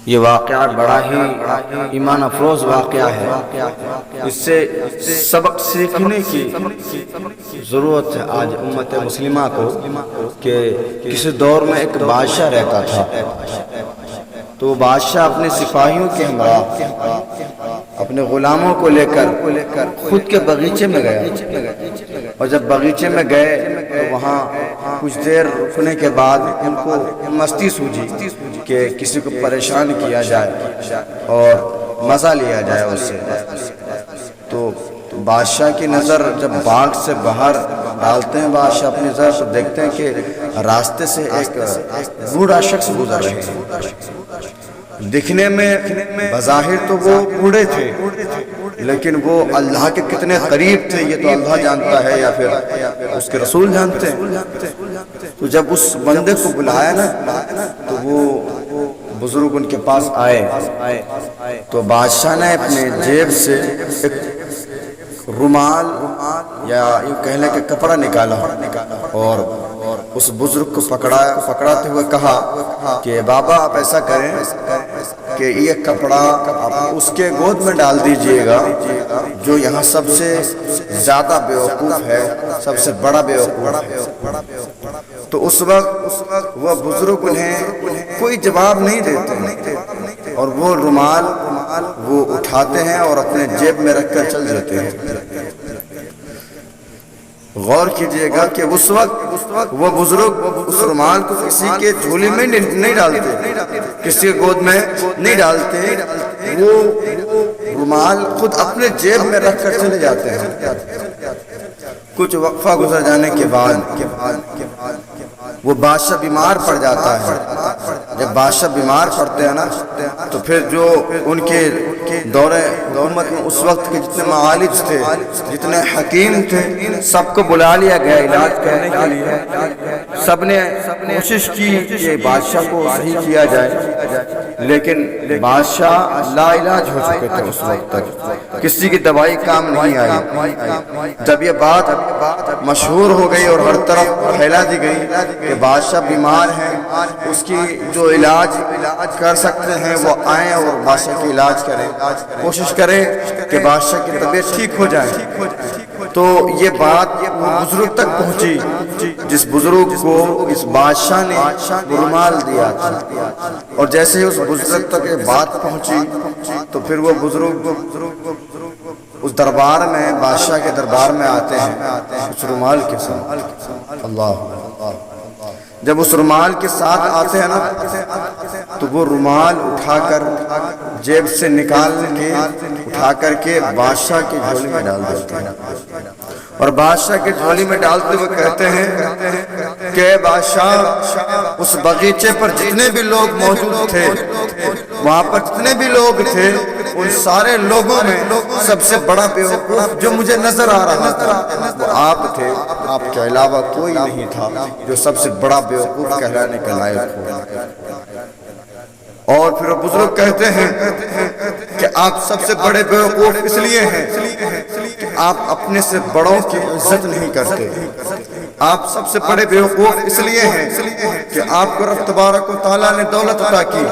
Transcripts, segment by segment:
یہ واقعہ بڑا ہی ایمان افروز واقعہ ہے۔ اس سے سبق سیکھنے کی ضرورت ہے آج امت مسلمہ کو کہ کسی دور میں ایک بادشاہ رہتا تھا، تو بادشاہ اپنے سپاہیوں کے ہمراہ اپنے غلاموں کو لے کر خود کے باغیچے میں گیا، اور جب باغیچے میں گئے تو وہاں کچھ دیر رکنے کے بعد ان کو مستی سوجھی کہ کسی کو پریشان کیا جائے اور مزہ لیا جائے اس سے۔ تو بادشاہ کی نظر جب باغ سے باہر ڈالتے ہیں بادشاہ اپنی نظر تو دیکھتے ہیں کہ راستے سے ایک بوڑھا شخص گزر رہے ہیں۔ دکھنے میں بظاہر تو وہ بوڑھے تھے، لیکن وہ اللہ کے کتنے قریب تھے یہ تو اللہ جانتا ہے یا پھر اس کے رسول جانتے ہیں۔ تو جب اس بندے کو بلایا نا تو وہ بزرگ ان کے پاس آئے تو بادشاہ نے اپنے جیب سے ایک رومال یا یوں کہہ لیں کہ کپڑا نکالا اور اس بزرگ کو پکڑاتے ہوئے کہا کہ بابا آپ ایسا کریں کہ یہ کپڑا آپ اس کے گود میں ڈال دیجئے گا جو یہاں سب سے زیادہ بیوقوف ہے، سب سے بڑا بیوقوف ہے۔ تو اس وقت وہ بزرگ انہیں کوئی جواب نہیں دیتے اور وہ رومال وہ اٹھاتے ہیں اور اپنے جیب میں رکھ کر چل جاتے ہیں۔ غور کیجئے گا کہ اس وقت وہ بزرگ اس رومال کو کسی کے جھولی میں نہیں ڈالتے، کسی کے گود میں نہیں ڈالتے، وہ رومال خود اپنے جیب میں رکھ کر چلے جاتے ہیں۔ کچھ وقفہ گزر جانے کے بعد وہ بادشاہ بیمار پڑ جاتا ہے۔ جب بادشاہ بیمار پڑتے ہیں نا تو پھر جو ان کے دور حکومت میں اس وقت کے جتنے معالج تھے، جتنے حکیم تھے، سب کو بلا لیا گیا علاج کرنے کے لیے۔ سب نے کوشش کی کہ بادشاہ کو صحیح کیا جائے، لیکن بادشاہ لا علاج ہو چکے تھے اس وقت تک، کسی کی دوائی کام نہیں آئی۔ جب یہ بات مشہور ہو گئی اور ہر طرف پھیلا دی گئی کہ بادشاہ بیمار ہیں، اس کی جو علاج کر سکتے ہیں وہ آئیں اور بادشاہ کی علاج کریں، کوشش کریں کہ بادشاہ کی طبیعت ٹھیک ہو جائے۔ تو یہ بات بزرگ تک پہنچی، جس بزرگ کو اس بادشاہ نے رومال دیا تھا، اور جیسے ہی اس بزرگ تک یہ بات پہنچی تو پھر وہ بزرگ اس دربار میں، بادشاہ کے دربار میں آتے ہیں اس رومال کے ساتھ۔ اللہ، جب اس رومال کے ساتھ آتے ہیں نا تو وہ رومال اٹھا کر جیب سے نکال کے اٹھا کر کے بادشاہ کی جھولی میں ڈال دیتے ہیں، اور بادشاہ کی جھولی میں ڈالتے ہوئے کہتے ہیں کہ بادشاہ اس باغیچے پر جتنے بھی لوگ موجود تھے، وہاں پر جتنے بھی لوگ تھے، ان سارے لوگوں میں سب سے بڑا بیوقوف جو مجھے نظر آ رہا تھا وہ آپ تھے، آپ کے علاوہ کوئی نہیں تھا جو سب سے بڑا بیوقوف کہلانے کا لائق ہو۔ اور پھر وہ بزرگ کہتے ہیں کہ آپ سب سے بڑے بیوقوف اس لیے ہیں کہ آپ اپنے سے بڑوں کی عزت نہیں کرتے، آپ سب سے بڑے بیوقوف اس لیے ہیں کہ آپ کو رب تبارک و تعالیٰ نے دولت عطا کی،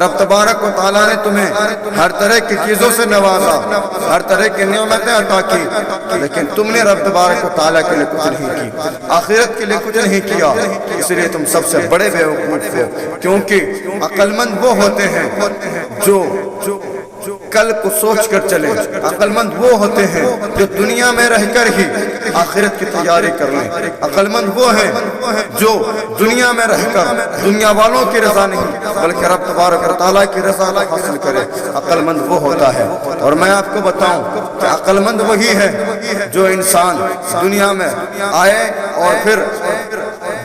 رب تبارک و تعالیٰ نے تمہیں ہر طرح کی چیزوں سے نوازا، ہر طرح کی نعمتیں عطا کی، لیکن تم نے رب تبارک و تعالیٰ کے لیے کچھ نہیں کی، آخرت کے لیے کچھ نہیں کیا، اس لیے تم سب سے بڑے بیوقوف ہو۔ کیونکہ عقل مند وہ ہوتے ہیں جو کل کو سوچ کر چلے، عقل مند وہ ہوتے ہیں جو دنیا میں رہ کر ہی آخرت کی تیاری کر لیں، عقل مند وہ ہیں جو دنیا میں رہ کر دنیا والوں کی رضا نہیں بلکہ رب تبارک و تعالیٰ کی رضا حاصل کرے، عقل مند وہ ہوتا ہے۔ اور میں آپ کو بتاؤں کہ عقل مند وہی ہے جو انسان دنیا میں آئے اور پھر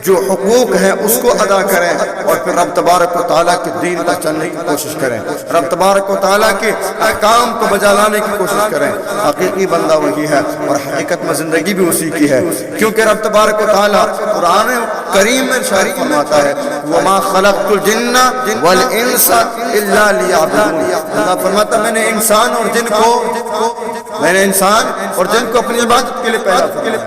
جو حقوق ہیں اس کو ادا کریں اور پھر رب تبارک و تعالیٰ کے دین پر چلنے کی کوشش کریں، رب تبارک و تعالیٰ کے احکام کو بجا لانے کی کوشش کریں۔ حقیقی بندہ وہی ہے اور حقیقت میں زندگی بھی اسی کی ہے، کیونکہ رب تبارک و تعالیٰ قرآن کریم میں ارشاد فرماتا ہے وَمَا خَلَقْتُ الْجِنَّ وَالْإِنسَ إِلَّا لِيَعْبُدُونِ۔ اللہ فرماتا میں نے انسان اور جن کو اپنی عبادت کے لیے پیدا کیا۔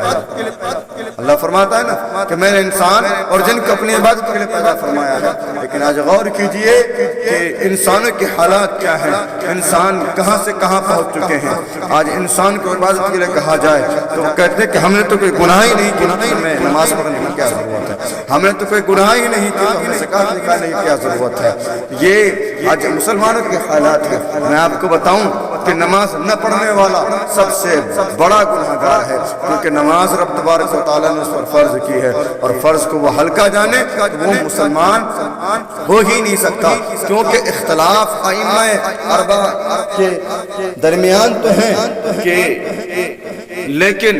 اللہ فرماتا ہے نا کہ میں نے انسان اور جن کو اپنی عبادت کے لیے پیدا فرمایا ہے، لیکن آج غور کیجئے کہ انسانوں کے حالات کیا ہیں، انسان کہاں سے کہاں پہنچ چکے ہیں۔ آج انسان کو عبادت کے لیے کہا جائے تو کہتے ہیں کہ ہم نے تو کوئی گناہ ہی نہیں کیا، ہمیں نماز پڑھنے کی کیا ضرورت ہے، ہم نے تو کوئی گناہ ہی نہیں کیا، ہمیں زکوٰۃ نکالنے کی کیا ضرورت ہے۔ یہ آج مسلمانوں کے حالات ہیں۔ میں آپ کو بتاؤں کہ نماز نہ پڑھنے والا سب سے بڑا گناہگار ہے، کیونکہ نماز رب تبارک و تعالیٰ نے اس پر فرض کی ہے، اور فرض کو وہ ہلکا جانے وہ مسلمان ہو ہی نہیں سکتا، کیونکہ اختلاف ائمہ اربعہ کے درمیان تو ہیں کہ لیکن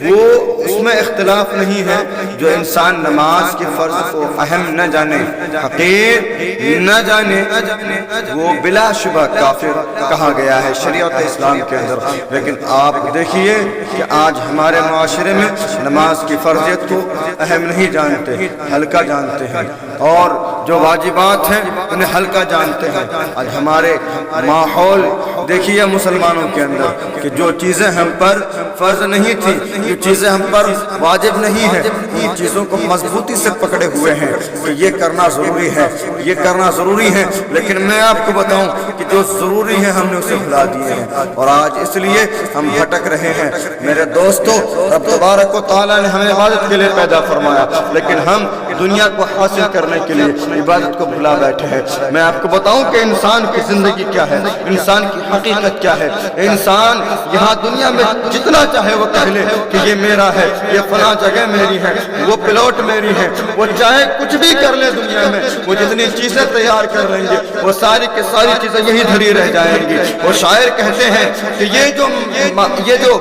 وہ اس میں اختلاف نہیں ہے جو انسان نماز کے فرض کو اہم نہ جانے، حقیر نہ جانے، وہ بلا شبہ کافر کہا گیا ہے شریعت اسلام کے اندر۔ لیکن آپ دیکھیے کہ آج ہمارے معاشرے میں نماز کی فرضیت کو اہم نہیں جانتے، ہلکا جانتے ہیں، اور جو واجبات ہیں انہیں ہلکا جانتے ہیں۔ آج ہمارے ماحول دیکھیے مسلمانوں کے اندر کہ جو چیزیں ہم پر فرض نہیں تھی، جو چیزیں ہم پر واجب نہیں ہیں، ان چیزوں کو مضبوطی سے پکڑے ہوئے ہیں کہ یہ کرنا ضروری ہے، یہ کرنا ضروری ہے، لیکن میں آپ کو بتاؤں کہ جو ضروری ہے ہم نے اسے بھلا دیے ہیں، اور آج اس لیے ہم بھٹک رہے ہیں۔ میرے دوستو، رب تبارک و تعالیٰ نے ہمیں عبادت کے لیے پیدا فرمایا، لیکن ہم دنیا کو حاصل کرنے کے لیے عبادت کو بھلا بیٹھے ہیں۔ میں آپ کو بتاؤں کہ انسان کی زندگی کیا ہے، انسان کی حقیقت کیا ہے۔ انسان یہاں دنیا میں جتنا چاہے وہ کہہ لے کہ یہ میرا ہے، یہ فلاں جگہ میری ہے، وہ پلاٹ میری ہے، وہ چاہے کچھ بھی کر لے دنیا میں، وہ جتنی چیزیں تیار کر لیں گے وہ ساری کی ساری چیزیں یہی دھری رہ جائیں گی۔ وہ شاعر کہتے ہیں کہ یہ جو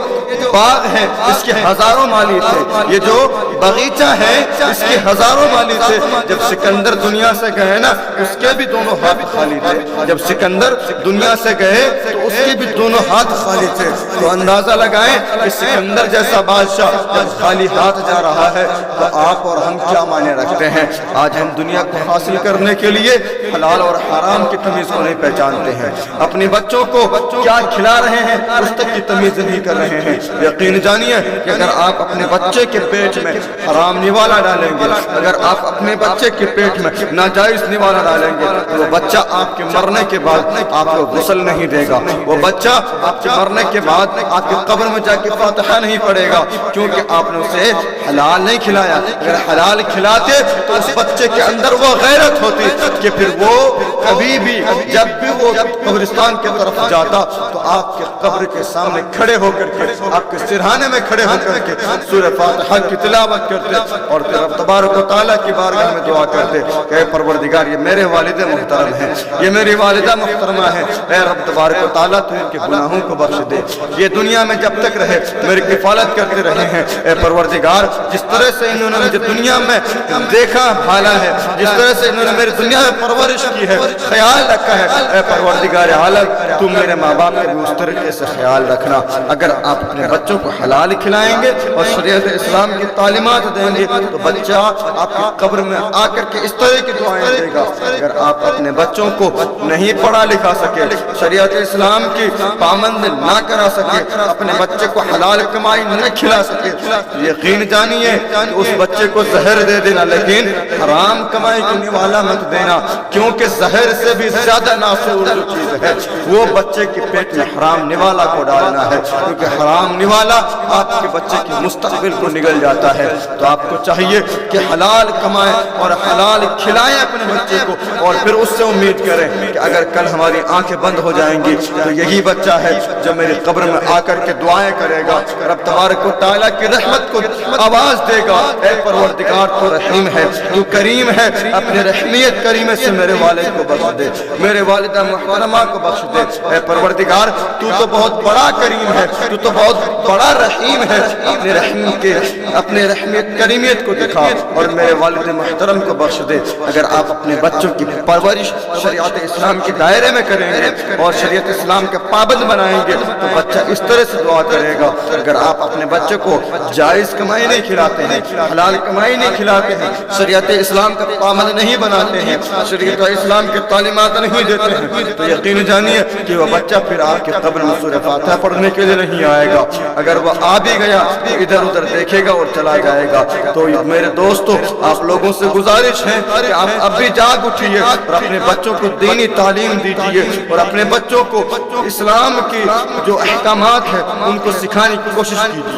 باغ ہے اس کے ہزاروں مالی تھے، یہ جو باغیچہ ہے اس کے ہزاروں مالی تھے۔ جب سکندر دنیا سے گئے نا اس کے بھی دونوں ہاتھ خالی تھے، جب سکندر دنیا سے گئے تو اس کے بھی دونوں ہاتھ خالی تھے۔ تو اندازہ لگائیں کہ سکندر جیسا بادشاہ جب خالی ہاتھ جا رہا ہے تو آپ اور ہم کیا معنی رکھتے ہیں۔ آج ہم دنیا کو حاصل کرنے کے لیے حلال اور حرام کی تمیز کو نہیں پہچانتے ہیں، اپنے بچوں کو کیا کھلا رہے ہیں اس تک کی تمیز نہیں کر رہے ہیں۔ یقین جانیے کہ اگر آپ اپنے بچے کے پیٹ میں حرام نوالا ڈالیں گے، اگر آپ اپنے بچے کے پیٹ میں ناجائز نوالا ڈالیں گے تو وہ بچہ آپ کے مرنے کے بعد آپ کو غسل نہیں دے گا، وہ بچہ آپ کے مرنے کے بعد آپ کے قبر میں جا کے فاتحہ نہیں پڑھے گا، کیونکہ آپ نے اسے حلال نہیں کھلایا۔ اگر حلال کھلاتے تو اس بچے کے اندر وہ غیرت ہوتی کہ پھر وہ کبھی بھی جب بھی وہ قبرستان کی طرف جاتا تو آپ کے قبر کے سامنے کھڑے ہو کر کے، آپ کے سرہانے میں کھڑے ہو کر کے سورہ فاتحہ کی تلاوت کرتے اور پھر رب تبارک و تعالیٰ کی بارگاہ میں دعا کرتے کہ اے پروردگار یہ میرے والد محترم ہیں، یہ میری والدہ محترمہ ہیں، اے رب تبارک و تعالیٰ تو ان کے گناہوں کو بخش دے، یہ دنیا میں جب تک رہے میری کفالت کرتے رہے ہیں۔ اے پروردگار جس طرح سے انہوں نے مجھے دنیا میں دیکھا بھالا ہے، جس طرح سے انہوں نے میری دنیا میں پرورش کی ہے، خیال رکھا ہے، اے پروردگار عالم تم میرے ماں باپ کے بھی اس طریقے سے خیال رکھنا۔ اگر آپ اپنے بچوں کو حلال کھلائیں گے اور شریعت اسلام کی تعلیمات دیں گے تو بچہ آپ کی قبر میں آ کر کے اس طرح کی دعائیں دے گا۔ اگر آپ اپنے بچوں کو نہیں پڑھا لکھا سکے، شریعت اسلام کی پابند نہ کرا سکے، اپنے بچے کو حلال کمائی نہ کھلا سکے، یقین جانیے کہ اس بچے کو زہر دے دینا، لیکن حرام کمائی کی نوالا مت دینا، کیونکہ زہر سے بھی زیادہ ناسور جو چیز ہے وہ بچے کے پیٹ میں حرام نوالا کو ڈالنا ہے، کیونکہ حرام نوالا آپ کے بچے کی مستقبل کو نگل جاتا ہے۔ تو آپ کو چاہیے کہ حلال کمائیں اور حلال کھلائیں اپنے بچے کو، اور پھر اس سے امید کریں کہ اگر کل ہماری آنکھیں بند ہو جائیں گی تو یہی بچہ ہے جو میری قبر میں آ کر کے دعائیں کرے گا، رب تبارک و تعالیٰ کی رحمت کو آواز دے گا، اے پروردگار تو رحیم ہے، تو کریم ہے، اپنے رحمیت کریمے سے میرے والد کو بخش دے، میرے والدہ محترمہ کو بخش دے، اے پروردگار تو تو بہت بڑا کریم ہے، تو تو بہت بڑا رحیم ہے، اپنے رحمیت کریمیت کو دکھا اور میرے والد محترم کو بخش دے۔ اگر آپ اپنے بچوں کی پرورش شریعت اسلام کے دائرے میں کریں گے اور شریعت اسلام کے پابند بنائیں گے تو بچہ اس طرح سے دعا کرے گا۔ اگر آپ اپنے بچے کو جائز کمائی نہیں کھلاتے ہیں، حلال کمائی نہیں کھلاتے ہیں، شریعت اسلام کا پابند نہیں بناتے ہیں، شریعت اسلام کے تعلیمات نہیں دیتے ہیں تو یقین جانیے کہ وہ بچہ پھر آپ کے قبر میں سورہ فاتحہ پڑھنے کے لیے نہیں آئے گا. اگر وہ آ بھی گیا ادھر ادھر دیکھے گا اور چلا جائے گا. تو میرے دوستو آپ لوگوں سے گزارش ہے کہ آپ اب بھی جاگ اٹھیے اور اپنے بچوں کو دینی تعلیم دیجیے اور اپنے بچوں کو اسلام کی جو احکامات ہیں ان کو سکھانے کی کوشش کیجیے.